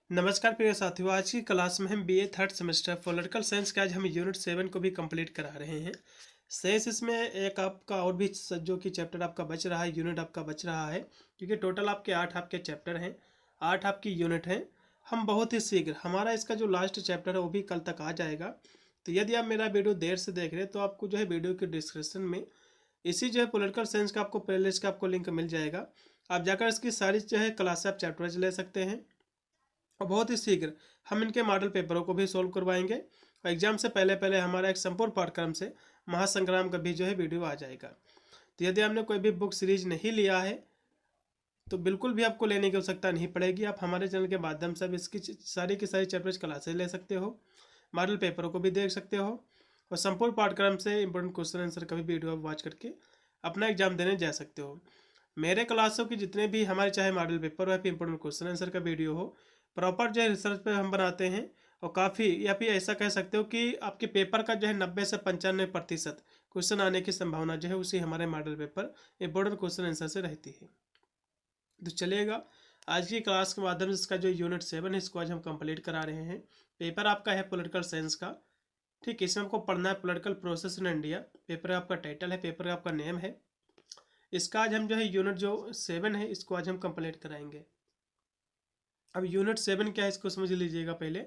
नमस्कार प्रिय साथियों। आज की क्लास में हम BA third semester political science के आज हम यूनिट 7 को भी कंप्लीट करा रहे हैं। शेष इसमें एक आपका और भी जो कि चैप्टर आपका बच रहा है, यूनिट आपका बच रहा है, क्योंकि टोटल आपके 8 आपके चैप्टर हैं, 8 आपकी यूनिट हैं। हम बहुत ही शीघ्र हमारा इसका जो लास्ट चैप्टर है वो भी कल तक आ जाएगा। तो यदि आप मेरा वीडियो देर से देख रहे हैं तो आपको जो है वीडियो के डिस्क्रिप्शन में इसी जो है पॉलिटिकल साइंस का आपको प्लेलिस्ट का आपको लिंक मिल जाएगा। आप जाकर इसकी सारी जो है क्लास आप चैप्टर ले सकते हैं और बहुत ही शीघ्र हम इनके मॉडल पेपरों को भी सोल्व करवाएंगे। और एग्जाम से पहले पहले हमारा एक संपूर्ण पाठ्यक्रम से महासंग्राम का भी जो है वीडियो आ जाएगा। तो यदि आपने कोई भी बुक सीरीज नहीं लिया है तो बिल्कुल भी आपको लेने की आवश्यकता नहीं पड़ेगी। आप हमारे चैनल के माध्यम से इसकी सारी की सारी चैप्टर्स क्लासेज ले सकते हो, मॉडल पेपरों को भी देख सकते हो और संपूर्ण पाठ्यक्रम से इंपॉर्टेंट क्वेश्चन आंसर का भी वीडियो आप वॉच करके अपना एग्जाम देने जा सकते हो। मेरे क्लासों की जितने भी हमारे चाहे मॉडल पेपर हो या फिर इंपॉर्टेंट क्वेश्चन आंसर का वीडियो हो, प्रॉपर जो है रिसर्च पे हम बनाते हैं। और काफ़ी या फिर ऐसा कह सकते हो कि आपके पेपर का जो है 90 से 95% क्वेश्चन आने की संभावना जो है उसी हमारे model paper important question answer से रहती है। तो चलिएगा, आज की क्लास के माध्यम से इसका जो यूनिट 7 है इसको आज हम कंप्लीट करा रहे हैं। पेपर आपका है पॉलिटिकल साइंस का। ठीक, इसमें आपको पढ़ना है political process in India. Paper का आपका टाइटल है, पेपर का आपका नेम है। इसका आज हम जो है यूनिट जो 7 है इसको आज हम कंप्लीट कराएंगे। अब यूनिट 7 क्या है इसको समझ लीजिएगा पहले।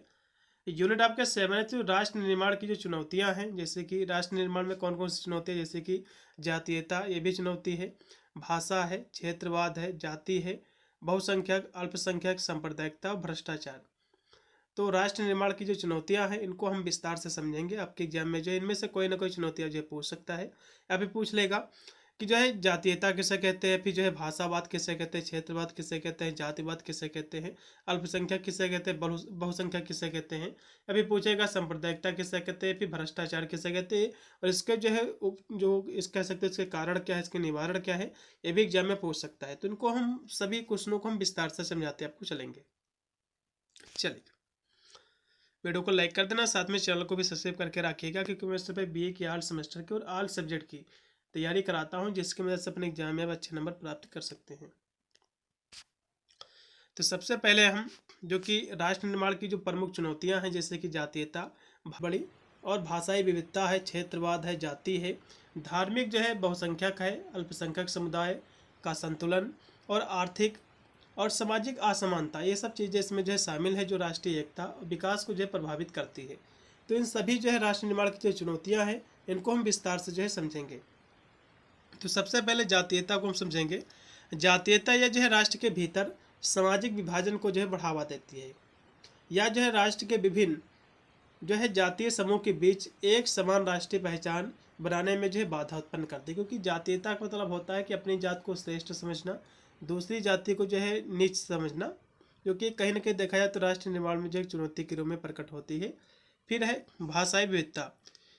यूनिट आपके 7 है तो राष्ट्र निर्माण की जो चुनौतियां हैं, जैसे कि राष्ट्र निर्माण में कौन कौन सी चुनौतियां, जैसे कि जातीयता ये भी चुनौती है, भाषा है, क्षेत्रवाद है, जाति है, बहुसंख्यक अल्पसंख्यक सांप्रदायिकता और भ्रष्टाचार। तो राष्ट्र निर्माण की जो चुनौतियां हैं इनको हम विस्तार से समझेंगे। आपके एग्जाम में जो इनमें से कोई ना कोई चुनौतियां जो पूछ सकता है या फिर पूछ लेगा कि जो है जातीयता किसे कहते हैं, फिर जो है भाषावाद किसे कहते हैं, क्षेत्रवाद किसे कहते हैं, जातिवाद किसे कहते हैं, अल्पसंख्यक किसे कहते हैं, बहुसंख्यक किसे कहते हैं, या फिर पूछेगा सांप्रदायिकता किसे कहते हैं, फिर भ्रष्टाचार किसे कहते हैं, और इसके जो है जो इस कह सकते हैं इसके कारण क्या है, इसके निवारण क्या है, ये भी एग्जाम में पूछ सकता है। तो इनको हम सभी क्वेश्चनों को हम विस्तार से समझाते आपको चलेंगे। चलिए, वीडियो को लाइक कर देना, साथ में चैनल को भी सब्सक्राइब करके रखिएगा, क्योंकि मैं इस पे बीए की ऑल सेमेस्टर की और ऑल सब्जेक्ट की तैयारी कराता हूं, जिसकी मदद से अपने एग्जाम में अच्छे नंबर प्राप्त कर सकते हैं। तो सबसे पहले हम जो कि राष्ट्र निर्माण की जो प्रमुख चुनौतियां हैं, जैसे कि जातीयता बड़ी और भाषाई विविधता है, क्षेत्रवाद है, जाति है, धार्मिक जो है बहुसंख्यक है, अल्पसंख्यक समुदाय का संतुलन और आर्थिक और सामाजिक असमानता, ये सब चीज़ें इसमें जो है शामिल है, जो राष्ट्रीय एकता और विकास को जो है प्रभावित करती है। तो इन सभी जो है राष्ट्र निर्माण की जो चुनौतियां हैं इनको हम विस्तार से जो है समझेंगे। तो सबसे पहले जातीयता को हम समझेंगे। जातीयता यह जो है राष्ट्र के भीतर सामाजिक विभाजन को जो है बढ़ावा देती है, या जो है राष्ट्र के विभिन्न जो है जातीय समूह के बीच एक समान राष्ट्रीय पहचान बनाने में जो है बाधा उत्पन्न करती है। क्योंकि जातीयता का मतलब होता है कि अपनी जात को श्रेष्ठ समझना, दूसरी जाति को जो है नीच समझना, जो कि कहीं ना कहीं देखा जाए तो राष्ट्र निर्माण में जो एक चुनौती के रूप में प्रकट होती है। फिर है भाषाई विविधता,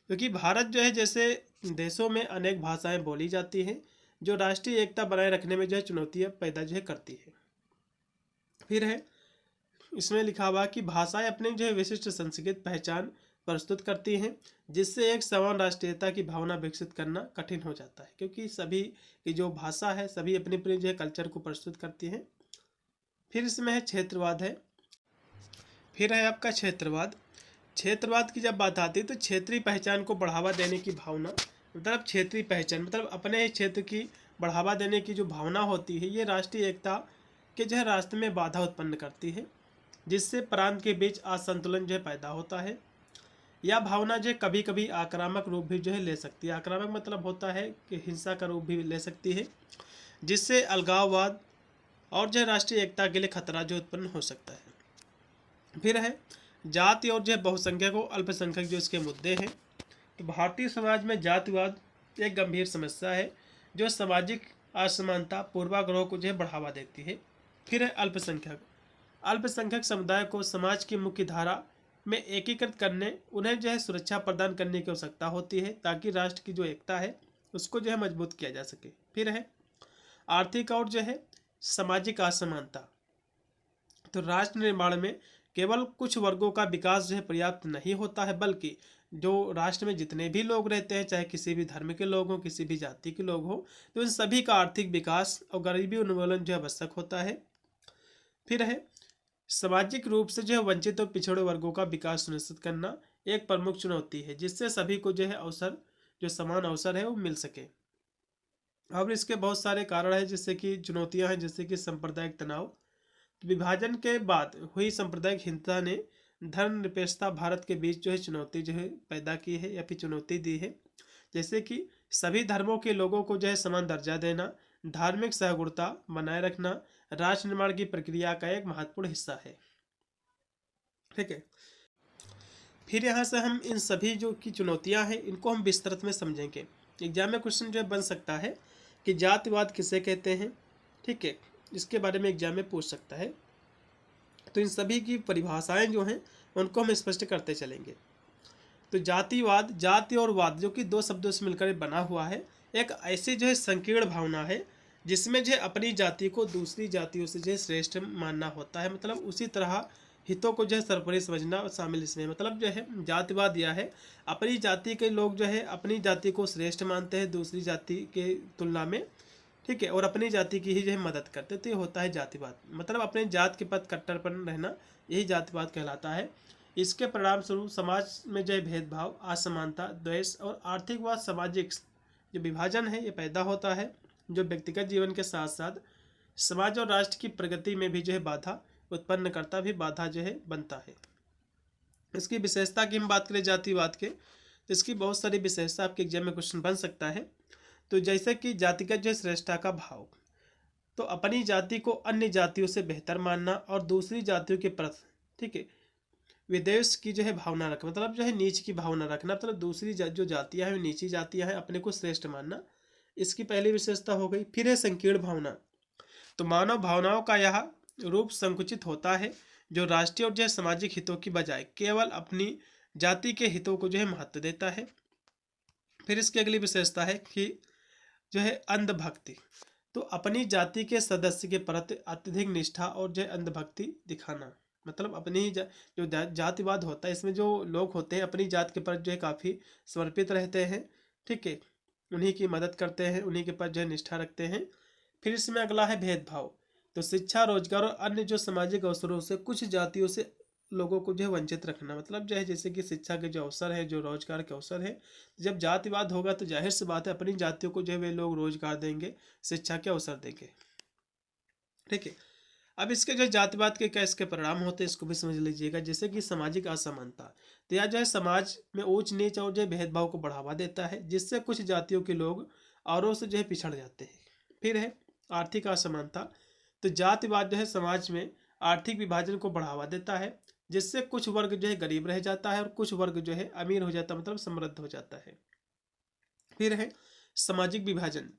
क्योंकि भारत जो है जैसे देशों में अनेक भाषाएं बोली जाती हैं, जो राष्ट्रीय एकता बनाए रखने में जो है चुनौतियाँ पैदा जो है करती है। फिर है इसमें लिखा हुआ कि भाषाएं अपनी जो है विशिष्ट संस्कृत पहचान प्रस्तुत करती हैं, जिससे एक समान राष्ट्रीयता की भावना विकसित करना कठिन हो जाता है, क्योंकि सभी की जो भाषा है सभी अपनी अपनी जो है कल्चर को प्रस्तुत करती हैं। फिर इसमें है क्षेत्रवाद है। फिर है आपका क्षेत्रवाद। क्षेत्रवाद की जब बात आती है तो क्षेत्रीय पहचान को बढ़ावा देने की भावना, मतलब क्षेत्रीय पहचान मतलब अपने ही क्षेत्र की बढ़ावा देने की जो भावना होती है, ये राष्ट्रीय एकता के जो है रास्ते में बाधा उत्पन्न करती है, जिससे प्रांत के बीच असंतुलन जो है पैदा होता है। यह भावना जो है कभी कभी आक्रामक रूप भी जो है ले सकती है। आक्रामक मतलब होता है कि हिंसा का रूप भी ले सकती है, जिससे अलगाववाद और जो है राष्ट्रीय एकता के लिए खतरा जो उत्पन्न हो सकता है। फिर है जाति और जो है बहुसंख्यक और अल्पसंख्यक जो इसके मुद्दे हैं। तो भारतीय समाज में जातिवाद एक गंभीर समस्या है, जो सामाजिक असमानता पूर्वाग्रह को जो है बढ़ावा देती है। फिर है अल्पसंख्यक। अल्पसंख्यक समुदाय को समाज की मुख्य धारा में एकीकृत करने, उन्हें जो है सुरक्षा प्रदान करने की आवश्यकता होती है, ताकि राष्ट्र की जो एकता है उसको जो है मजबूत किया जा सके। फिर है आर्थिक और जो है सामाजिक असमानता। तो राष्ट्र निर्माण में केवल कुछ वर्गों का विकास जो है पर्याप्त नहीं होता है, बल्कि जो राष्ट्र में जितने भी लोग रहते हैं, चाहे किसी भी धर्म के लोग हों, किसी भी जाति के लोग हों, तो इन सभी का आर्थिक विकास और गरीबी उन्मूलन जो है आवश्यक होता है। फिर है सामाजिक रूप से जो है वंचित और पिछड़े वर्गों का विकास सुनिश्चित करना एक प्रमुख चुनौती है, जिससे सभी को जो है अवसर, जो समान अवसर है वो मिल सके। अब इसके बहुत सारे कारण हैं, जैसे कि चुनौतियां हैं, जैसे कि सांप्रदायिक तनाव। विभाजन के बाद हुई सांप्रदायिक हिंसा ने धर्मनिरपेक्षता भारत के बीच जो है चुनौती जो है पैदा की है या फिर चुनौती दी है। जैसे कि सभी धर्मों के लोगों को जो है समान दर्जा देना, धार्मिक सहिष्णुता बनाए रखना राष्ट्र निर्माण की प्रक्रिया का एक महत्वपूर्ण हिस्सा है। ठीक है, फिर यहाँ से हम इन सभी जो की चुनौतियाँ हैं इनको हम विस्तृत में समझेंगे। एग्जाम में क्वेश्चन जो है बन सकता है कि जातिवाद किसे कहते हैं। ठीक है, इसके बारे में एग्जाम में पूछ सकता है। तो इन सभी की परिभाषाएं जो हैं उनको हम स्पष्ट करते चलेंगे। तो जातिवाद, जाति और वाद जो कि दो शब्दों से मिलकर बना हुआ है, एक ऐसी जो है संकीर्ण भावना है जिसमें जो है अपनी जाति को दूसरी जातियों से जो है श्रेष्ठ मानना होता है। मतलब उसी तरह हितों को जो है सर्वोपरि समझना शामिल इसमें। मतलब जो है जातिवाद यह है अपनी जाति के लोग जो है अपनी जाति को श्रेष्ठ मानते हैं दूसरी जाति के तुलना में। ठीक है, और अपनी जाति की ही जो है मदद करते, तो ये होता है जातिवाद। मतलब अपने जात के प्रति कट्टरपन रहना, यही जातिवाद कहलाता है। इसके परिणाम स्वरूप समाज में जो है भेदभाव, असमानता, द्वेष और आर्थिकवाद, सामाजिक जो विभाजन है ये पैदा होता है, जो व्यक्तिगत जीवन के साथ साथ समाज और राष्ट्र की प्रगति में भी जो है बाधा उत्पन्न करता, भी बाधा जो है बनता है। इसकी विशेषता की हम बात करें जातिवाद के, तो इसकी बहुत सारी विशेषता आपके एग्जाम में क्वेश्चन बन सकता है। तो जैसे कि जातिगत जो श्रेष्ठता का भाव, तो अपनी जाति को अन्य जातियों से बेहतर मानना और दूसरी जातियों के प्रति, ठीक है, विद्वेष की जो है भावना रखना, मतलब जो है नीच की भावना रखना, मतलब दूसरी जो जातियां हैं नीची जातियां हैं अपने को श्रेष्ठ मानना, इसकी पहली विशेषता हो गई। फिर है संकीर्ण भावना, तो मानव भावनाओं का यह रूप संकुचित होता है जो राष्ट्रीय और जो है सामाजिक हितों की बजाय केवल अपनी जाति के हितों को जो है महत्व देता है। फिर इसकी अगली विशेषता है कि जो है अंधभक्ति, तो अपनी जाति के सदस्य के प्रति अत्यधिक निष्ठा और जो है अंधभक्ति दिखाना। मतलब अपनी ही जो जातिवाद होता है इसमें जो लोग होते हैं अपनी जात के प्रति जो है काफ़ी समर्पित रहते हैं। ठीक है, उन्हीं की मदद करते हैं, उन्हीं के प्रति जो है निष्ठा रखते हैं। फिर इसमें अगला है भेदभाव, तो शिक्षा, रोजगार और अन्य जो सामाजिक अवसरों से कुछ जातियों से लोगों को जो है वंचित रखना। मतलब जो है जैसे कि शिक्षा के जो अवसर है, जो रोजगार के अवसर है, जब जातिवाद होगा तो जाहिर सी बात है अपनी जातियों को जो है वे लोग रोजगार देंगे, शिक्षा के अवसर देंगे। ठीक है, अब इसके जो जातिवाद के क्या इसके परिणाम होते हैं इसको भी समझ लीजिएगा। जैसे कि सामाजिक असमानता, तो यह जो है समाज में ऊंच नीच और जो है भेदभाव को बढ़ावा देता है, जिससे कुछ जातियों के लोग औरों से जो है पिछड़ जाते हैं। फिर है आर्थिक असमानता, तो जातिवाद जो है समाज में आर्थिक विभाजन को बढ़ावा देता है, जिससे कुछ वर्ग जो है गरीब रह जाता है और कुछ वर्ग जो है अमीर हो जाता है, मतलब समृद्ध हो जाता है। फिर है सामाजिक विभाजन,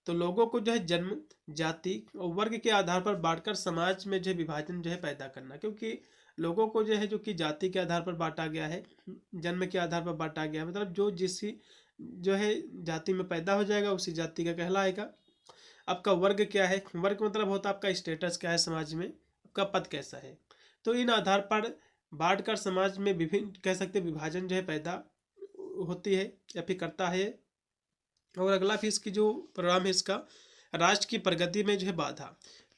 तो लोगों को जो है जन्म, जाति और वर्ग के आधार पर बांटकर समाज में जो है विभाजन जो है पैदा करना। क्योंकि लोगों को जो है जो कि जाति के आधार पर बांटा गया है, जन्म के आधार पर बांटा गया है, मतलब जो जिस जो है जाति में पैदा हो जाएगा उसी जाति का कहलाएगा। आपका वर्ग क्या है, वर्ग मतलब होता है आपका स्टेटस क्या है समाज में, आपका पद कैसा है। तो इन आधार पर बांटकर समाज में विभिन्न कह सकते विभाजन जो है पैदा होती है या फिर करता है। और अगला फिर इसकी जो परिणाम है इसका राष्ट्र की प्रगति में जो है बाधा,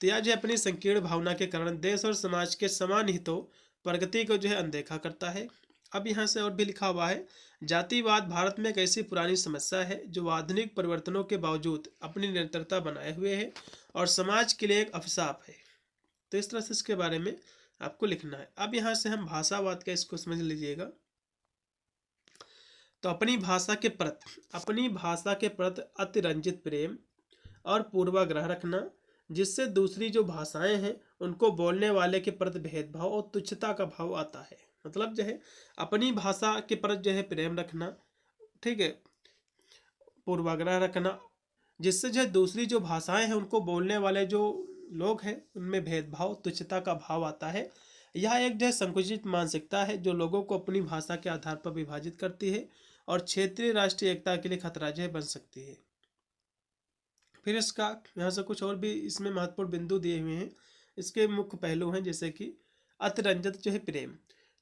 तो यह जो है अपनी संकीर्ण भावना के कारण देश और समाज के समान हितों प्रगति को जो है अनदेखा करता है। अब यहाँ से और भी लिखा हुआ है, जातिवाद भारत में एक ऐसी पुरानी समस्या है जो आधुनिक परिवर्तनों के बावजूद अपनी निरंतरता बनाए हुए है और समाज के लिए एक अभिशाप है। तो इस तरह से इसके बारे में आपको लिखना है। अब यहाँ से हम भाषावाद का इसको समझ लीजिएगा। तो अपनी भाषा के प्रति अतिरंजित प्रेम और पूर्वाग्रह रखना, जिससे दूसरी जो भाषाएं हैं उनको बोलने वाले के प्रति भेदभाव और तुच्छता का भाव आता है। मतलब जो है अपनी भाषा के प्रति जो है प्रेम रखना, ठीक है, पूर्वाग्रह रखना, जिससे जो है दूसरी जो भाषाएं हैं उनको बोलने वाले जो लोग हैं उनमें भेदभाव, तुच्छता का भाव आता है। यह एक जो है संकुचित मानसिकता है जो लोगों को अपनी भाषा के आधार पर विभाजित करती है और क्षेत्रीय राष्ट्रीय एकता के लिए खतरा जो है बन सकती है। फिर इसका यहाँ से कुछ और भी इसमें महत्वपूर्ण बिंदु दिए हुए हैं। इसके मुख्य पहलू हैं जैसे कि अतिरंजित जो है प्रेम,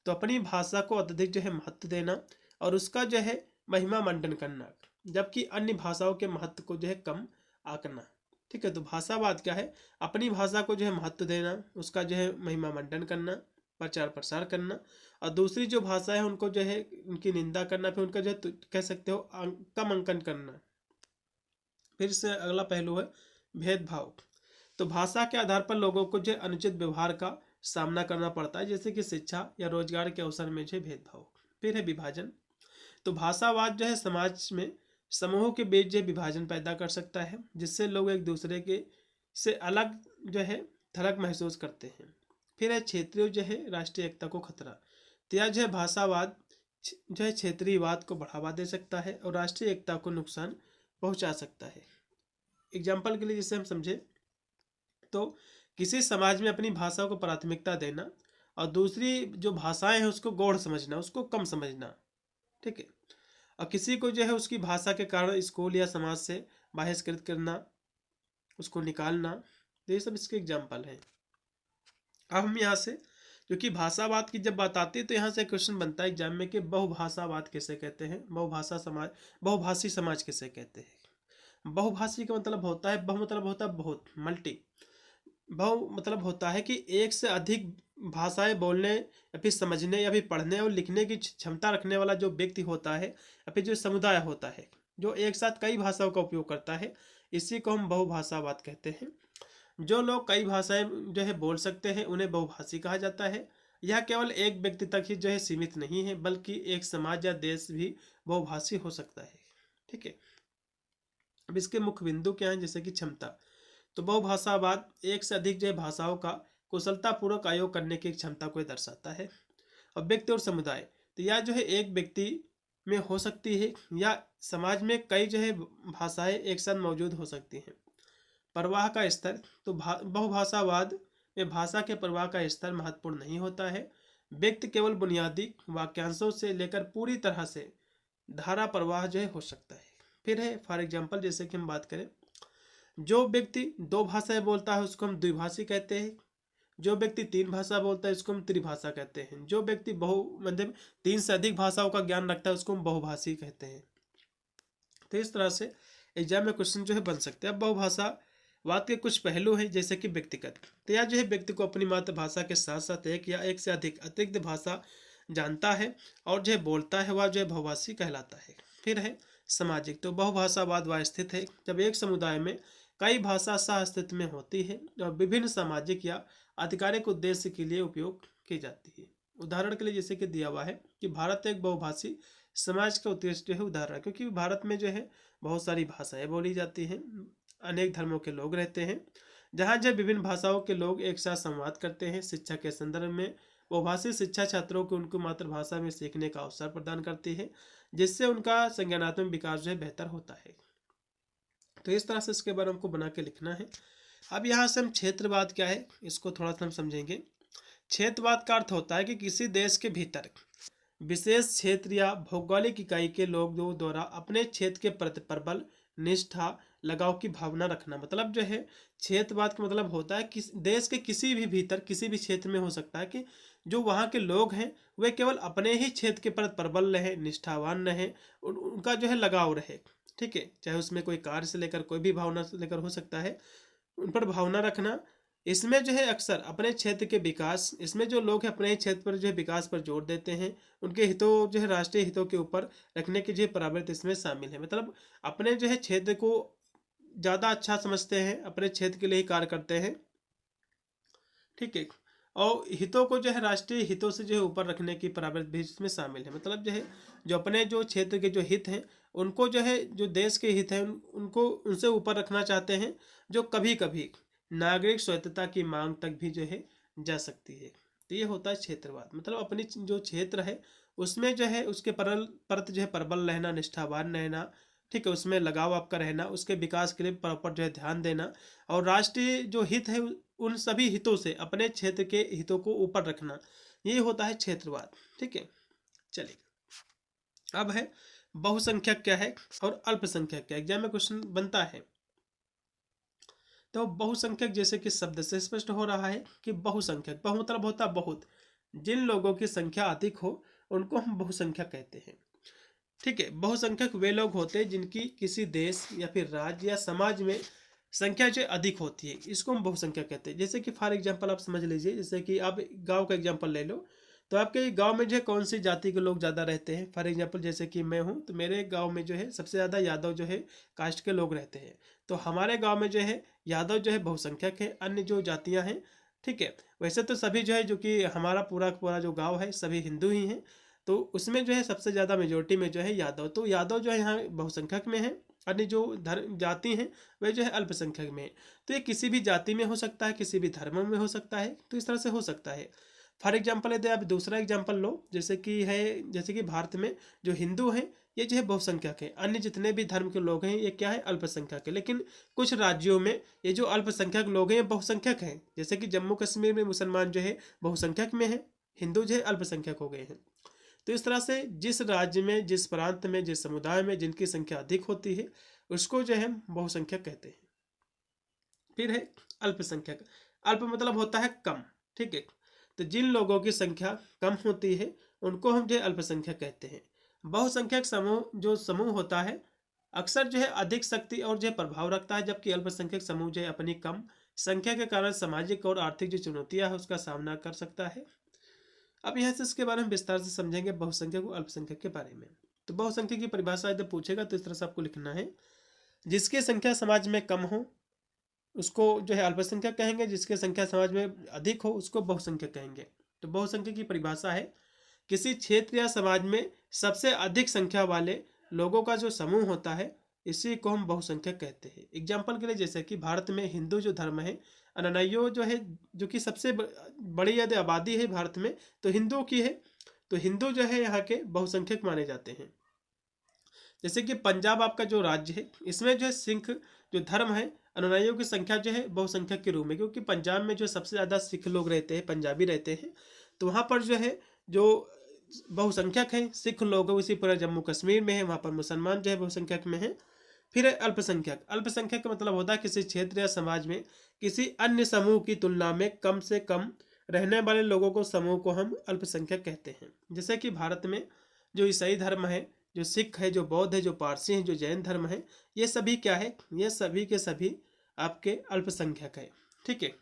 तो अपनी भाषा को अत्यधिक जो है महत्व देना और उसका जो है महिमा मंडन करना, जबकि अन्य भाषाओं के महत्व को जो है कम आंकना। ठीक है। तो भाषावाद क्या है? अपनी भाषा को जो है महत्व देना, उसका जो है महिमा मंडन करना, प्रचार प्रसार करना, और दूसरी जो भाषा है उनको जो है उनकी निंदा करना, फिर उनका जो है कह सकते हो कम अंकन करना। फिर से अगला पहलू है भेदभाव। तो भाषा के आधार पर लोगों को जो अनुचित व्यवहार का सामना करना पड़ता है, जैसे कि शिक्षा या रोजगार के अवसर में जो भेदभाव। फिर है विभाजन। तो भाषावाद जो है समाज में समूहों के बीच जो विभाजन पैदा कर सकता है, जिससे लोग एक दूसरे के से अलग जो है थलग महसूस करते हैं। फिर है क्षेत्रीय जो है राष्ट्रीय एकता को खतरा। तो यह जो है भाषावाद जो है क्षेत्रीयवाद को बढ़ावा दे सकता है और राष्ट्रीय एकता को नुकसान पहुंचा सकता है। एग्जाम्पल के लिए जिसे हम समझे तो किसी समाज में अपनी भाषा को प्राथमिकता देना और दूसरी जो भाषाएं हैं उसको गौड़ समझना, उसको कम समझना, ठीक है। और किसी को जो है उसकी भाषा के कारण स्कूल या समाज से बहिष्कृत करना, उसको निकालना, तो ये सब इसके एग्जाम्पल हैं। अब हम यहाँ से, क्योंकि भाषावाद की जब बात आती है तो यहाँ से क्वेश्चन बनता है एग्जाम में कि बहुभाषावाद किसे कहते हैं, बहुभाषा समाज, बहुभाषी समाज किसे कहते हैं। बहुभाषी का मतलब होता है, बहु मतलब होता है बहुत, मल्टी। बहु मतलब होता है कि एक से अधिक भाषाएं बोलने या फिर समझने या फिर पढ़ने और लिखने की क्षमता रखने वाला जो व्यक्ति होता है या फिर जो समुदाय होता है जो एक साथ कई भाषाओं का उपयोग करता है, इसी को हम बहुभाषावाद कहते हैं। जो लोग कई भाषाएं जो है बोल सकते हैं उन्हें बहुभाषी कहा जाता है। यह केवल एक व्यक्ति तक ही जो है सीमित नहीं है, बल्कि एक समाज या देश भी बहुभाषी हो सकता है, ठीक है। अब इसके मुख्य बिंदु क्या हैं, जैसे कि क्षमता। तो बहुभाषावाद एक से अधिक जो है भाषाओं का कुशलतापूर्वक प्रयोग करने की क्षमता को दर्शाता है। और व्यक्ति और समुदाय, तो यह जो है एक व्यक्ति में हो सकती है या समाज में कई जो है भाषाएं एक साथ मौजूद हो सकती हैं। प्रवाह का स्तर, तो बहुभाषावाद में भाषा के प्रवाह का स्तर महत्वपूर्ण नहीं होता है। व्यक्ति केवल बुनियादी वाक्यांशों से लेकर पूरी तरह से धारा प्रवाह जो है हो सकता है। फिर है फॉर एग्जाम्पल, जैसे कि हम बात करें, जो व्यक्ति दो भाषाएं बोलता है उसको हम द्विभाषी कहते हैं। जो व्यक्ति तीन भाषा बोलता है उसको हम त्रिभाषा कहते हैं। जो व्यक्ति मतलब तीन से अधिक भाषाओं का ज्ञान रखता है उसको हम बहुभाषी कहते हैं। तो इस तरह से एग्जाम में क्वेश्चन जो है बन सकते हैं। अब बहुभाषावाद के कुछ पहलू हैं, जैसे कि व्यक्तिगत, तो यह जो है व्यक्ति को अपनी मातृभाषा के साथ साथ एक या एक से अधिक अतिरिक्त भाषा जानता है और जो है बोलता है, वह जो है बहुभाषी कहलाता है। फिर है सामाजिक, तो बहुभाषावाद वह स्थित है जब एक समुदाय में कई भाषा सह अस्तित्व में होती है और विभिन्न सामाजिक या आधिकारिक उद्देश्य के लिए उपयोग की जाती है। उदाहरण के लिए जैसे कि दिया हुआ है कि भारत एक बहुभाषी समाज का उत्कृष्ट है उदाहरण, क्योंकि भारत में जो है बहुत सारी भाषाएं बोली जाती हैं, अनेक धर्मों के लोग रहते हैं, जहाँ जो विभिन्न भाषाओं के लोग एक साथ संवाद करते हैं। शिक्षा के संदर्भ में बहुभाषी शिक्षा छात्रों को उनकी मातृभाषा में सीखने का अवसर प्रदान करती है, जिससे उनका संज्ञानात्मक विकास जो है बेहतर होता है। तो इस तरह से इसके बारे में हमको बना के लिखना है। अब यहाँ से हम क्षेत्रवाद क्या है इसको थोड़ा सा हम समझेंगे। क्षेत्रवाद का अर्थ होता है कि किसी देश के भीतर विशेष क्षेत्र या भौगोलिक इकाई के लोगों द्वारा अपने क्षेत्र के प्रति प्रबल निष्ठा लगाव की भावना रखना। मतलब जो है क्षेत्रवाद का मतलब होता है कि देश के किसी भी भीतर किसी भी क्षेत्र में हो सकता है कि जो वहाँ के लोग हैं वे केवल अपने ही क्षेत्र के प्रति प्रबल रहे, निष्ठावान रहे, उनका जो है लगाव रहे, ठीक है। चाहे उसमें कोई कार्य से लेकर कोई भी भावना से लेकर हो सकता है, उन पर भावना रखना। इसमें जो है अक्सर अपने क्षेत्र के विकास, इसमें जो लोग हैं अपने ही क्षेत्र पर जो है विकास पर जोर देते हैं, उनके हितों जो है राष्ट्रीय हितों के ऊपर रखने की जो है प्रवृत्ति इसमें शामिल है। मतलब अपने जो है क्षेत्र को ज़्यादा अच्छा समझते हैं, अपने क्षेत्र के लिए ही कार्य करते हैं, ठीक है। और हितों को जो है राष्ट्रीय हितों से जो है ऊपर रखने की प्रवृत्ति भी इसमें शामिल है। मतलब जो है जो अपने जो क्षेत्र के जो हित हैं उनको जो है जो देश के हित हैं उनको उनसे ऊपर रखना चाहते हैं, जो कभी कभी नागरिक स्वायत्तता की मांग तक भी जो है जा सकती है। तो ये होता है क्षेत्रवाद। मतलब अपनी जो क्षेत्र है उसमें जो है उसके परत जो है प्रबल रहना, निष्ठावान रहना, ठीक है, उसमें लगाव आपका रहना, उसके विकास के लिए प्रॉपर जो है ध्यान देना, और राष्ट्रीय जो हित है उन सभी हितों से अपने क्षेत्र के हितों को ऊपर रखना, ये होता है क्षेत्रवाद, ठीक है। चलिए अब है बहुसंख्यक क्या है और अल्पसंख्यक क्या है। एग्जाम में क्वेश्चन बनता है। तो बहुसंख्यक जैसे कि शब्द से स्पष्ट हो रहा है कि बहुसंख्यक, बहु मतलब होता बहुत, जिन लोगों की संख्या अधिक हो उनको हम बहुसंख्यक कहते हैं, ठीक है। बहुसंख्यक वे लोग होते हैं जिनकी किसी देश या फिर राज्य या समाज में संख्या जो अधिक होती है इसको हम बहुसंख्या कहते हैं। जैसे कि फॉर एग्जांपल आप समझ लीजिए, जैसे कि आप गांव का एग्जांपल ले लो, तो आपके गांव में जो है कौन सी जाति के लोग ज़्यादा रहते हैं। फॉर एग्जांपल जैसे कि मैं हूं, तो मेरे गांव में जो है सबसे ज़्यादा यादव जो है कास्ट के लोग रहते हैं। तो हमारे गाँव में जो है यादव जो है बहुसंख्यक है, अन्य जो जातियाँ हैं, ठीक है। वैसे तो सभी जो है, जो कि हमारा पूरा पूरा जो गाँव है सभी हिंदू ही हैं, तो उसमें जो है सबसे ज़्यादा मेजोरिटी में जो है यादव, तो यादव जो है यहाँ बहुसंख्यक में है। अन्य जो धर्म जाति हैं वह जो है अल्पसंख्यक में है। तो ये किसी भी जाति में हो सकता है, किसी भी धर्म में हो सकता है, तो इस तरह से हो सकता है। फॉर एग्जाम्पल यदि आप दूसरा एग्जाम्पल लो, जैसे कि है, जैसे कि भारत में जो हिंदू हैं ये जो है बहुसंख्यक है, अन्य जितने भी धर्म के लोग हैं ये क्या है, अल्पसंख्यक है। लेकिन कुछ राज्यों में ये जो अल्पसंख्यक लोग हैं ये बहुसंख्यक हैं। जैसे कि जम्मू कश्मीर में मुसलमान जो है बहुसंख्यक में है, हिंदू जो है अल्पसंख्यक हो गए हैं। तो इस तरह से जिस राज्य में, जिस प्रांत में, जिस समुदाय में जिनकी संख्या अधिक होती है उसको जो है बहुसंख्यक कहते हैं। फिर है अल्पसंख्यक। अल्प मतलब होता है कम, ठीक है। तो जिन लोगों की संख्या कम होती है उनको हम जो है अल्पसंख्यक कहते हैं। बहुसंख्यक समूह, जो समूह होता है अक्सर जो है अधिक शक्ति और जो है प्रभाव रखता है, जबकि अल्पसंख्यक समूह जो है अपनी कम संख्या के कारण सामाजिक और आर्थिक जो चुनौतियां है उसका सामना कर सकता है। अब यहाँ से इसके बारे में विस्तार से समझेंगे बहुसंख्यक और अल्पसंख्यक के बारे में। तो बहुसंख्यक की परिभाषा यदि पूछेगा तो इस तरह से आपको लिखना है, जिसकी संख्या समाज में कम हो उसको जो है अल्पसंख्यक कहेंगे, जिसकी संख्या समाज में अधिक हो उसको बहुसंख्यक कहेंगे। तो बहुसंख्यक की परिभाषा है, किसी क्षेत्र या समाज में सबसे अधिक संख्या वाले लोगों का जो समूह होता है इसी को हम बहुसंख्यक कहते हैं। एग्जाम्पल के लिए, जैसे कि भारत में हिंदू जो धर्म है, अनुयायियों जो है, जो कि सबसे बड़ी यदि आबादी है भारत में तो हिंदुओं की है, तो हिंदू जो है यहाँ के बहुसंख्यक माने जाते हैं। जैसे कि पंजाब आपका जो राज्य है इसमें जो है सिख जो धर्म है, अनुयायियों की संख्या जो है बहुसंख्यक के रूप में, क्योंकि पंजाब में जो सबसे ज़्यादा सिख लोग रहते हैं, पंजाबी रहते हैं, तो वहाँ पर जो है जो बहुसंख्यक हैं सिख लोग, उसी पूरा जम्मू कश्मीर में है वहाँ पर मुसलमान जो है बहुसंख्यक में है। फिर है अल्पसंख्यक। अल्पसंख्यक का मतलब होता है किसी क्षेत्र या समाज में किसी अन्य समूह की तुलना में कम से कम रहने वाले लोगों को समूह को हम अल्पसंख्यक कहते हैं। जैसे कि भारत में जो ईसाई धर्म है, जो सिख है, जो बौद्ध है, जो पारसी है, जो जैन धर्म है, ये सभी क्या है, ये सभी के सभी आपके अल्पसंख्यक है, ठीक है,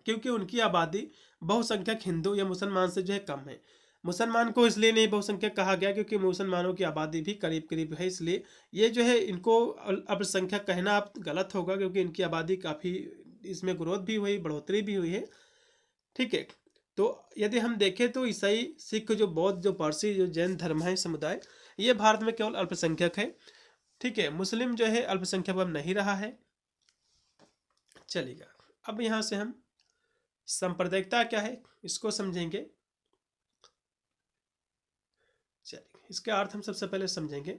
क्योंकि उनकी आबादी बहुसंख्यक हिंदू या मुसलमान से जो है कम है। मुसलमान को इसलिए नहीं बहुसंख्यक कहा गया क्योंकि मुसलमानों की आबादी भी करीब करीब है, इसलिए ये जो है इनको अल्पसंख्यक कहना आप गलत होगा, क्योंकि इनकी आबादी काफ़ी, इसमें ग्रोथ भी हुई, बढ़ोतरी भी हुई है, ठीक है। तो यदि हम देखें तो ईसाई, सिख, जो बौद्ध, जो पारसी, जो जैन धर्म है समुदाय, ये भारत में केवल अल्पसंख्यक है, ठीक है। मुस्लिम जो है अल्पसंख्यक अब नहीं रहा है, चलेगा। अब यहाँ से हम सांप्रदायिकता क्या है इसको समझेंगे। चलिए, इसके अर्थ हम सबसे पहले समझेंगे।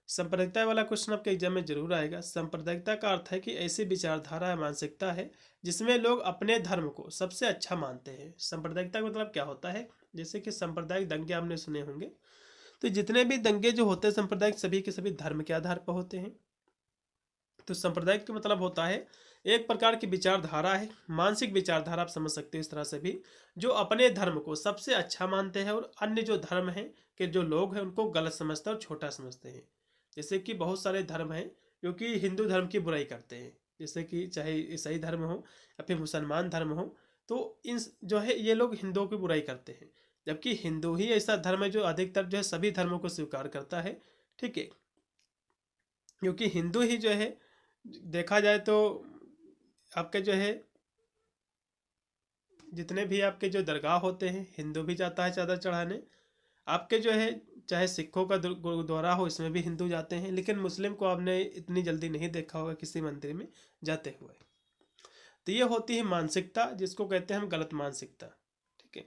सांप्रदायिकता वाला क्वेश्चन आपके एग्जाम में जरूर आएगा। सांप्रदायिकता का अर्थ है कि ऐसी विचारधारा या मानसिकता है जिसमें लोग अपने धर्म को सबसे अच्छा मानते हैं। सांप्रदायिकता का मतलब क्या होता है, जैसे कि सांप्रदायिक दंगे आपने सुने होंगे, तो जितने भी दंगे जो होते हैं सांप्रदायिक, सभी के सभी धर्म के आधार पर होते हैं। तो सांप्रदायिक का मतलब होता है एक प्रकार की विचारधारा है, मानसिक विचारधारा आप समझ सकते हो इस तरह से भी, जो अपने धर्म को सबसे अच्छा मानते हैं और अन्य जो धर्म है के जो लोग हैं उनको गलत समझते हैं और छोटा समझते हैं। जैसे कि बहुत सारे धर्म हैं जो कि हिंदू धर्म की बुराई करते हैं, जैसे कि चाहे ईसाई धर्म हो या फिर मुसलमान धर्म हो, तो इन जो है ये लोग हिंदुओं की बुराई करते हैं, जबकि हिंदू ही ऐसा धर्म है जो अधिकतर जो है सभी धर्मों को स्वीकार करता है, ठीक है। क्योंकि हिंदू ही जो है देखा जाए तो आपके जो है जितने भी आपके जो दरगाह होते हैं हिंदू भी जाता है चादर चढ़ाने, आपके जो है चाहे सिखों का गुरुद्वारा हो इसमें भी हिंदू जाते हैं, लेकिन मुस्लिम को आपने इतनी जल्दी नहीं देखा होगा किसी मंदिर में जाते हुए। तो ये होती है मानसिकता, जिसको कहते हैं हम गलत मानसिकता, ठीक है।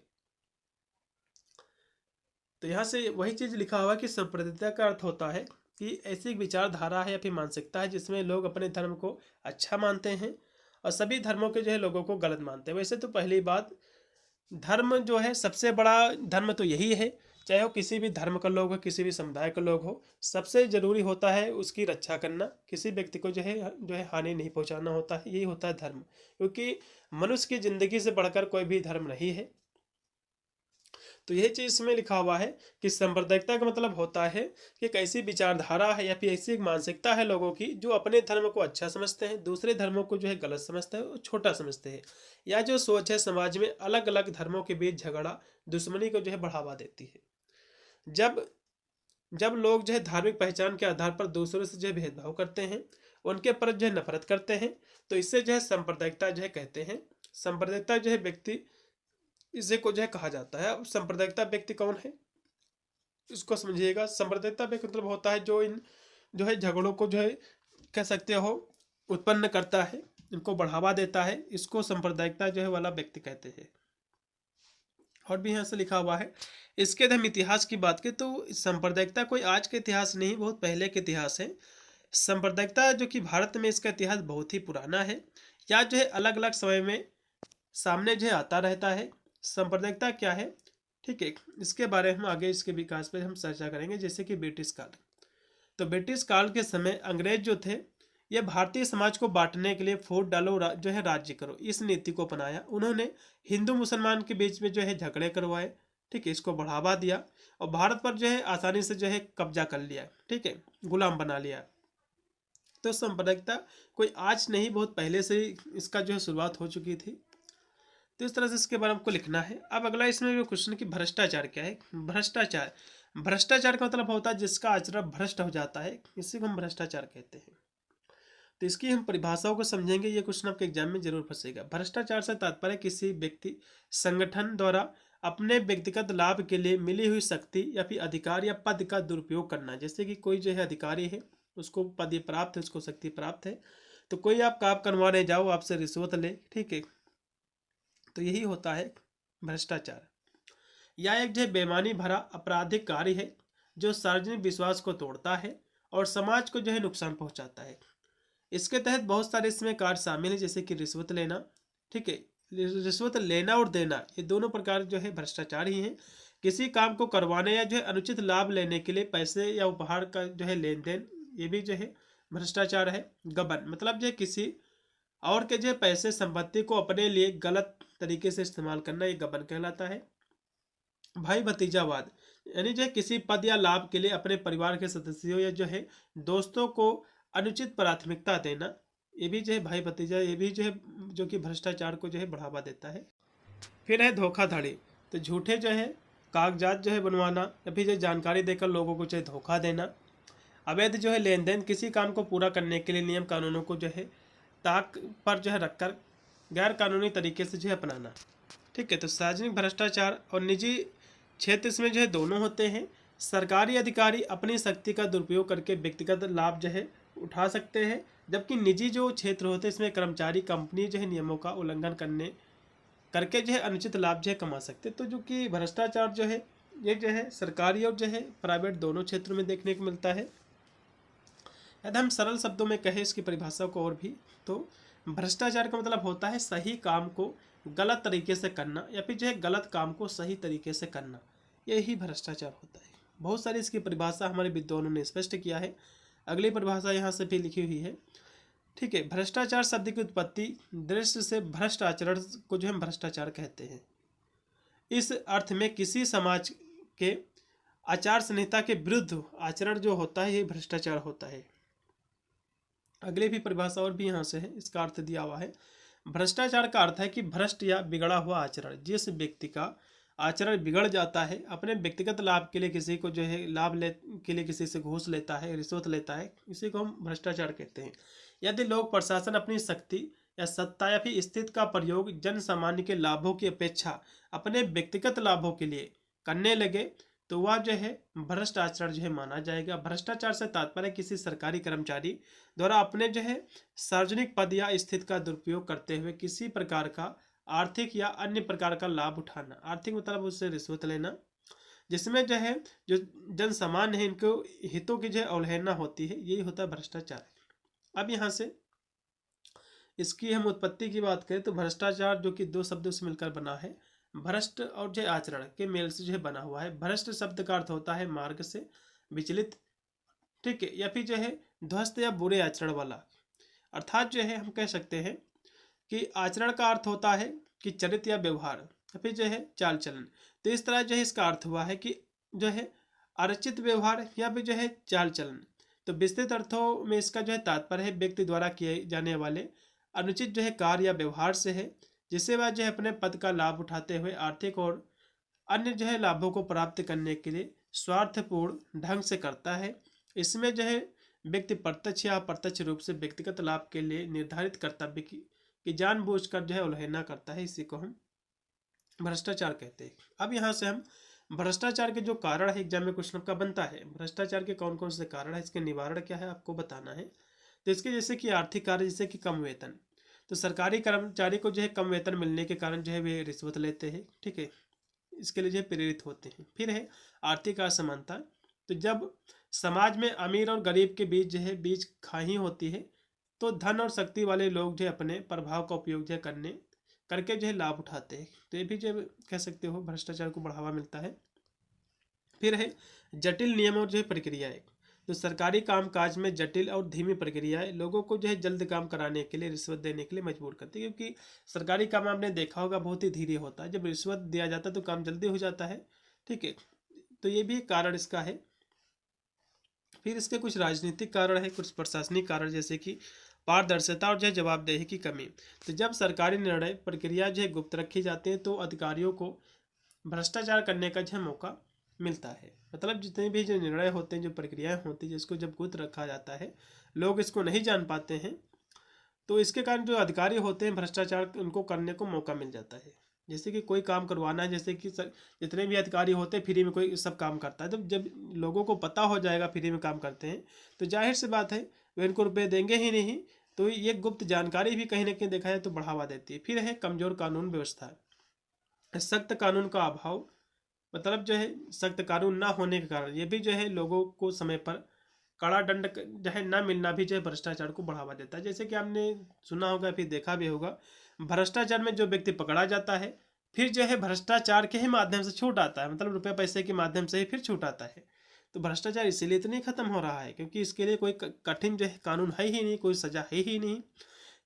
तो यहाँ से वही चीज़ लिखा हुआ कि सांप्रदायिकता का अर्थ होता है कि ऐसी विचारधारा है या फिर मानसिकता है जिसमें लोग अपने धर्म को अच्छा मानते हैं और सभी धर्मों के जो है लोगों को गलत मानते हैं। वैसे तो पहली बात, धर्म जो है सबसे बड़ा धर्म तो यही है, चाहे वो किसी भी धर्म का लोग हो, किसी भी समुदाय का लोग हो, सबसे जरूरी होता है उसकी रक्षा करना, किसी व्यक्ति को जो है हानि नहीं पहुंचाना होता है, यही होता है धर्म। क्योंकि मनुष्य की जिंदगी से बढ़कर कोई भी धर्म नहीं है। तो यही चीज इसमें लिखा हुआ है कि सांप्रदायिकता का मतलब होता है कि एक ऐसी विचारधारा है या फिर ऐसी एक मानसिकता है लोगों की जो अपने धर्म को अच्छा समझते हैं, दूसरे धर्मों को जो है गलत समझते हैं और छोटा समझते हैं, या जो सोच है समाज में अलग अलग धर्मों के बीच झगड़ा दुश्मनी को जो है बढ़ावा देती है। जब जब लोग जो है धार्मिक पहचान के आधार पर दूसरों से जो है भेदभाव करते हैं, उनके प्रति जो है नफरत करते हैं, तो इससे जो है सांप्रदायिकता जो है कहते हैं। सांप्रदायिकता जो है व्यक्ति इसे को जो है कहा जाता है। अब सांप्रदायिकता व्यक्ति कौन है इसको समझिएगा। सांप्रदायिकता व्यक्ति मतलब होता है जो इन जो है झगड़ों को जो है कह सकते हो उत्पन्न करता है, इनको बढ़ावा देता है, इसको सांप्रदायिकता जो है वाला व्यक्ति कहते हैं। और भी यहाँ से लिखा हुआ है। इसके यदि हम इतिहास की बात करें तो सांप्रदायिकता कोई आज के इतिहास नहीं, बहुत पहले के इतिहास है। सांप्रदायिकता जो कि भारत में इसका इतिहास बहुत ही पुराना है, या जो है अलग अलग समय में सामने जो है आता रहता है। सांप्रदायिकता क्या है, ठीक है, इसके बारे में हम आगे इसके विकास पर हम चर्चा करेंगे। जैसे कि ब्रिटिश काल, तो ब्रिटिश काल के समय अंग्रेज जो थे ये भारतीय समाज को बांटने के लिए फूट डालो जो है राज्य करो, इस नीति को अपनाया। उन्होंने हिंदू मुसलमान के बीच में जो है झगड़े करवाए, ठीक है, इसको बढ़ावा दिया और भारत पर जो है आसानी से जो है कब्जा कर लिया, ठीक है, गुलाम बना लिया। तो सांप्रदायिकता कोई आज नहीं, बहुत पहले से ही इसका जो है शुरुआत हो चुकी थी। तो इस तरह से इसके बारे में आपको लिखना है। अब अगला इसमें जो क्वेश्चन कि भ्रष्टाचार क्या है। भ्रष्टाचार, भ्रष्टाचार का मतलब होता है जिसका आचरण भ्रष्ट हो जाता है, इसी को हम भ्रष्टाचार कहते हैं। तो इसकी हम परिभाषाओं को समझेंगे, ये क्वेश्चन आपके एग्जाम में जरूर फंसेगा। भ्रष्टाचार से तात्पर्य किसी व्यक्ति संगठन द्वारा अपने व्यक्तिगत लाभ के लिए मिली हुई शक्ति या फिर अधिकार या पद का दुरुपयोग करना। जैसे कि कोई जो है अधिकारी है, उसको पद ये प्राप्त है, उसको शक्ति प्राप्त है, तो कोई आप काम करवाने जाओ, आपसे रिश्वत ले, ठीक है, तो यही होता है भ्रष्टाचार। या एक जो बेईमानी भरा आपराधिक कार्य है जो सार्वजनिक विश्वास को तोड़ता है और समाज को जो है नुकसान पहुंचाता है। इसके तहत बहुत सारे इसमें कार्य शामिल हैं, जैसे कि रिश्वत लेना, ठीक है, रिश्वत लेना और देना, ये दोनों प्रकार जो है भ्रष्टाचार ही हैं। किसी काम को करवाने या जो है अनुचित लाभ लेने के लिए पैसे या उपहार का जो है लेन देन, ये भी जो है भ्रष्टाचार है। गबन मतलब जो है किसी और के जो है पैसे संपत्ति को अपने लिए गलत तरीके से इस्तेमाल करना, ये गबन कहलाता है। भाई भतीजावाद यानी जो है किसी पद या लाभ के लिए अपने परिवार के सदस्यों या जो है दोस्तों को अनुचित प्राथमिकता देना, ये भी जो है भाई भतीजा, ये भी जो है जो कि भ्रष्टाचार को जो है बढ़ावा देता है। फिर है धोखाधड़ी, तो झूठे जो है कागजात जो है बनवाना या फिर जो जानकारी देकर लोगों को जो है धोखा देना। अवैध जो है लेन देन, किसी काम को पूरा करने के लिए नियम कानूनों को जो है ताक पर जो है रखकर गैर कानूनी तरीके से जो है अपनाना, ठीक है। तो सार्वजनिक भ्रष्टाचार और निजी क्षेत्र इसमें जो है दोनों होते हैं। सरकारी अधिकारी अपनी शक्ति का दुरुपयोग करके व्यक्तिगत लाभ जो है उठा सकते हैं, जबकि निजी जो क्षेत्र होते हैं इसमें कर्मचारी कंपनी जो है नियमों का उल्लंघन करके जो है अनुचित लाभ जो है कमा सकते हैं। तो जो कि भ्रष्टाचार जो है ये जो है सरकारी और जो है प्राइवेट दोनों क्षेत्रों में देखने को मिलता है। यदि हम सरल शब्दों में कहें इसकी परिभाषा को और भी, तो भ्रष्टाचार का मतलब होता है सही काम को गलत तरीके से करना या फिर जो है गलत काम को सही तरीके से करना, यही भ्रष्टाचार होता है। बहुत सारी इसकी परिभाषा हमारे विद्वानों ने स्पष्ट किया है। अगली परिभाषा यहाँ से भी लिखी हुई है, ठीक है। भ्रष्टाचार शब्द की उत्पत्ति दृष्टि से भ्रष्ट आचरण को जो हम भ्रष्टाचार कहते हैं। इस अर्थ में किसी समाज के आचार संहिता के विरुद्ध आचरण जो होता है ये भ्रष्टाचार होता है। अगली भी परिभाषा और भी यहाँ से है, इसका अर्थ दिया हुआ है। भ्रष्टाचार का अर्थ है कि भ्रष्ट या बिगड़ा हुआ आचरण, जिस व्यक्ति का आचरण बिगड़ जाता है, अपने व्यक्तिगत लाभ के लिए किसी को जो है के लिए किसी से घूस लेता है, रिश्वत लेता है, इसी को हम भ्रष्टाचार कहते हैं। यदि लोग प्रशासन अपनी शक्ति या सत्ता या फिर स्थिति का प्रयोग जन सामान्य के लाभों की अपेक्षा अपने व्यक्तिगत लाभों के लिए करने लगे तो वह जो है भ्रष्ट आचरण जो है माना जाएगा। भ्रष्टाचार से तात्पर्य किसी सरकारी कर्मचारी द्वारा अपने जो है सार्वजनिक पद या स्थिति का दुरुपयोग करते हुए किसी प्रकार का आर्थिक या अन्य प्रकार का लाभ उठाना। आर्थिक मतलब उससे रिश्वत लेना, जिसमें जो है जो जन सामान्य है इनको हितों की जो है अवहेलना होती है, यही होता है भ्रष्टाचार। अब यहाँ से इसकी हम उत्पत्ति की बात करें तो भ्रष्टाचार जो कि दो शब्दों से मिलकर बना है, भ्रष्ट और जो आचरण के मेल से जो है बना हुआ है। भ्रष्ट शब्द का अर्थ होता है मार्ग से विचलित, ठीक है, या फिर जो है ध्वस्त या बुरे आचरण वाला। अर्थात जो है हम कह सकते हैं कि आचरण का अर्थ होता है कि चरित्र या व्यवहार या फिर जो है चाल चलन। तो इस तरह जो है इसका अर्थ हुआ है कि जो है अनुचित व्यवहार या फिर जो है चाल चलन। तो विस्तृत अर्थों में इसका जो है तात्पर्य है व्यक्ति द्वारा किए जाने वाले अनुचित जो है कार्य या व्यवहार से है, जिससे वह जो है अपने पद का लाभ उठाते हुए आर्थिक और अन्य जो है लाभों को प्राप्त करने के लिए स्वार्थपूर्ण ढंग से करता है। इसमें जो है व्यक्ति प्रत्यक्ष या अप्रत्यक्ष रूप से व्यक्तिगत लाभ के लिए निर्धारित कर्तव्य की जानबूझकर जो है उल्लंघना करता है। इसी को हम भ्रष्टाचार कहते हैं। अब यहाँ से हम भ्रष्टाचार के जो कारण है, एग्जाम में क्वेश्चन का बनता है, भ्रष्टाचार के कौन कौन से कारण है, इसके निवारण क्या है, आपको बताना है। तो इसके जैसे कि आर्थिक कार्य, जैसे कि कम वेतन, तो सरकारी कर्मचारी को जो है कम वेतन मिलने के कारण जो है वे रिश्वत लेते हैं, ठीक है, इसके लिए जो है प्रेरित होते हैं। फिर है आर्थिक असमानता, तो जब समाज में अमीर और गरीब के बीच जो है बीच खाई होती है, तो धन और शक्ति वाले लोग जो है अपने प्रभाव का उपयोग जो है करके जो है लाभ उठाते हैं। तो ये भी जो कह सकते हो भ्रष्टाचार को बढ़ावा मिलता है। फिर है जटिल नियम और जो है प्रक्रियाएं, तो सरकारी कामकाज में जटिल और धीमी प्रक्रियाएं लोगों को जो है जल्द काम कराने के लिए रिश्वत देने के लिए मजबूर करती है, क्योंकि सरकारी काम आपने देखा होगा बहुत ही धीरे होता है, जब रिश्वत दिया जाता है तो काम जल्दी हो जाता है, ठीक है। तो ये भी कारण इसका है। फिर इसके कुछ राजनीतिक कारण है, कुछ प्रशासनिक कारण, जैसे कि पारदर्शिता और जो है जवाबदेही की कमी। तो जब सरकारी निर्णय प्रक्रिया जो है गुप्त रखी जाती है तो अधिकारियों को भ्रष्टाचार करने का जो है मौका मिलता है। मतलब जितने भी जो निर्णय होते हैं, जो प्रक्रियाएं होती हैं, जिसको जब गुप्त रखा जाता है, लोग इसको नहीं जान पाते हैं, तो इसके कारण जो अधिकारी होते हैं भ्रष्टाचार उनको करने को मौका मिल जाता है। जैसे कि कोई काम करवाना है, जैसे कि जितने भी अधिकारी होते हैं फ्री में कोई सब काम करता है, तो जब लोगों को पता हो जाएगा फ्री में काम करते हैं, तो जाहिर सी बात है वे इनको रुपये देंगे ही नहीं। तो ये गुप्त जानकारी भी कहीं ना कहीं देखा जाए तो बढ़ावा देती है। फिर है कमजोर कानून व्यवस्था, सख्त कानून का अभाव, मतलब जो है सख्त कानून ना होने के कारण ये भी जो है लोगों को समय पर कड़ा दंड जो है ना मिलना भी जो है भ्रष्टाचार को बढ़ावा देता है। जैसे कि आपने सुना होगा, फिर देखा भी होगा, भ्रष्टाचार में जो व्यक्ति पकड़ा जाता है फिर जो है भ्रष्टाचार के ही माध्यम से छूट आता है, मतलब रुपये पैसे के माध्यम से ही फिर छूट आता है। तो भ्रष्टाचार इसीलिए इतनी खत्म हो रहा है क्योंकि इसके लिए कोई कठिन जो है कानून है ही नहीं, कोई सजा है ही नहीं।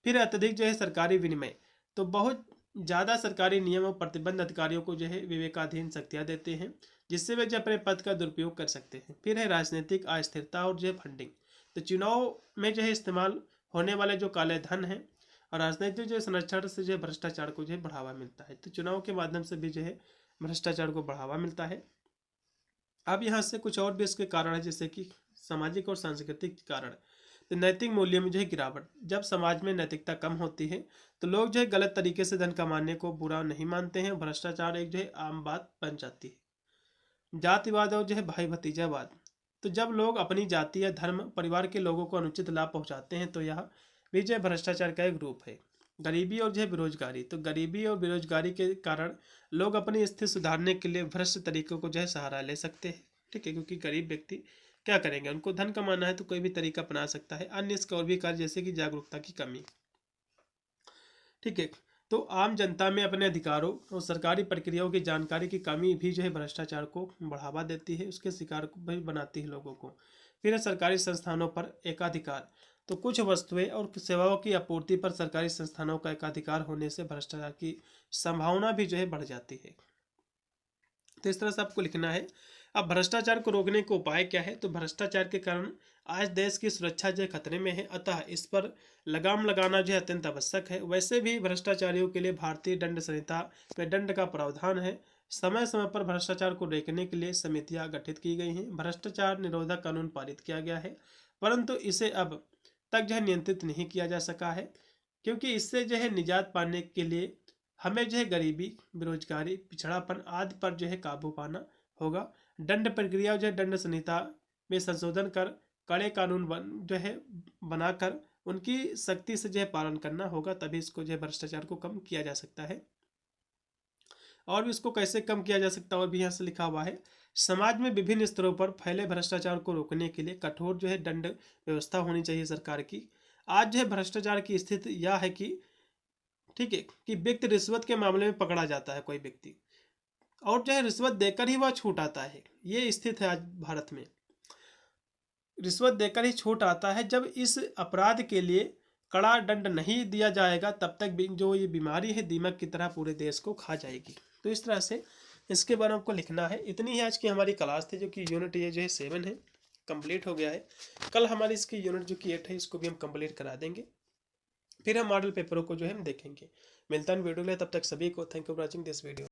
फिर अत्यधिक जो है सरकारी विनिमय, तो बहुत ज़्यादा सरकारी नियम और प्रतिबंध अधिकारियों को जो है विवेकाधीन शक्तियाँ देते हैं, जिससे वे जो अपने पद का दुरुपयोग कर सकते हैं। फिर है राजनीतिक अस्थिरता और जो है फंडिंग, तो चुनाव में जो है इस्तेमाल होने वाले जो काले धन है और राजनीतिक जो संरक्षण से जो है भ्रष्टाचार को जो है बढ़ावा मिलता है। तो चुनाव के माध्यम से भी जो है भ्रष्टाचार को बढ़ावा मिलता है। अब यहाँ से कुछ और भी इसके कारण है, जैसे कि सामाजिक और सांस्कृतिक कारण। तो नैतिक मूल्यों में जो है गिरावट, जब समाज में नैतिकता कम होती है तो लोग जो है गलत तरीके से धन कमाने को बुरा नहीं मानते हैं, भ्रष्टाचार एक जो है आम बात बन जाती है। जातिवाद और जो है भाई भतीजावाद, तो जब लोग अपनी जाति या धर्म परिवार के लोगों को अनुचित लाभ पहुंचाते हैं तो यह भी जो है भ्रष्टाचार का एक रूप है। गरीबी और जो है बेरोजगारी, तो गरीबी और बेरोजगारी के कारण लोग अपनी स्थिति सुधारने के लिए भ्रष्ट तरीकों को जो है सहारा ले सकते हैं, ठीक है, क्योंकि गरीब व्यक्ति क्या करेंगे, उनको धन कमाना है तो कोई भी तरीका अपना सकता है। अन्य इसके और भी कार्य, जैसे कि जागरूकता की कमी, ठीक है। तो आम जनता में अपने अधिकारों और सरकारी प्रक्रियाओं की जानकारी की कमी भी जो है भ्रष्टाचार को बढ़ावा देती है, उसके शिकार को भी बनाती है लोगों को। फिर है सरकारी संस्थानों पर एकाधिकार, तो कुछ वस्तुएं और सेवाओं की आपूर्ति पर सरकारी संस्थानों का एकाधिकार होने से भ्रष्टाचार की संभावना भी जो है बढ़ जाती है। तो इस तरह से आपको लिखना है। अब भ्रष्टाचार को रोकने का उपाय क्या है, तो भ्रष्टाचार के कारण आज देश की सुरक्षा जो है खतरे में है, अतः इस पर लगाम लगाना जो है अत्यंत आवश्यक है। वैसे भी भ्रष्टाचारियों के लिए भारतीय दंड संहिता में दंड का प्रावधान है। समय समय पर भ्रष्टाचार को रोकने के लिए समितियां गठित की गई हैं, भ्रष्टाचार निरोधक कानून पारित किया गया है, परंतु इसे अब तक जो है नियंत्रित नहीं किया जा सका है, क्योंकि इससे जो है निजात पाने के लिए हमें जो है गरीबी, बेरोजगारी, पिछड़ापन आदि पर जो है काबू पाना होगा। दंड प्रक्रिया जो है दंड संहिता में संशोधन कर कड़े कानून जो है बनाकर उनकी सख्ती से जो है पालन करना होगा, तभी इसको जो है भ्रष्टाचार को कम किया जा सकता है। और भी इसको कैसे कम किया जा सकता है और भी यहाँ से लिखा हुआ है। समाज में विभिन्न स्तरों पर फैले भ्रष्टाचार को रोकने के लिए कठोर जो है दंड व्यवस्था होनी चाहिए सरकार की। आज जो है भ्रष्टाचार की स्थिति यह है कि, ठीक है, कि व्यक्ति रिश्वत के मामले में पकड़ा जाता है कोई व्यक्ति, और जो है रिश्वत देकर ही वह छूट आता है। ये स्थिति है आज भारत में, रिश्वत देकर ही छूट आता है। जब इस अपराध के लिए कड़ा दंड नहीं दिया जाएगा तब तक जो ये बीमारी है दीमक की तरह पूरे देश को खा जाएगी। तो इस तरह से इसके बारे में आपको लिखना है। इतनी ही आज की हमारी क्लास थी, जो कि यूनिट ये जो है 7 है कंप्लीट हो गया है। कल हमारी इसकी यूनिट जो कि 8 है इसको भी हम कंप्लीट करा देंगे, फिर हम मॉडल पेपरों को जो है हम देखेंगे। मिलता है वीडियो में, तब तक सभी को thank you for watching this video.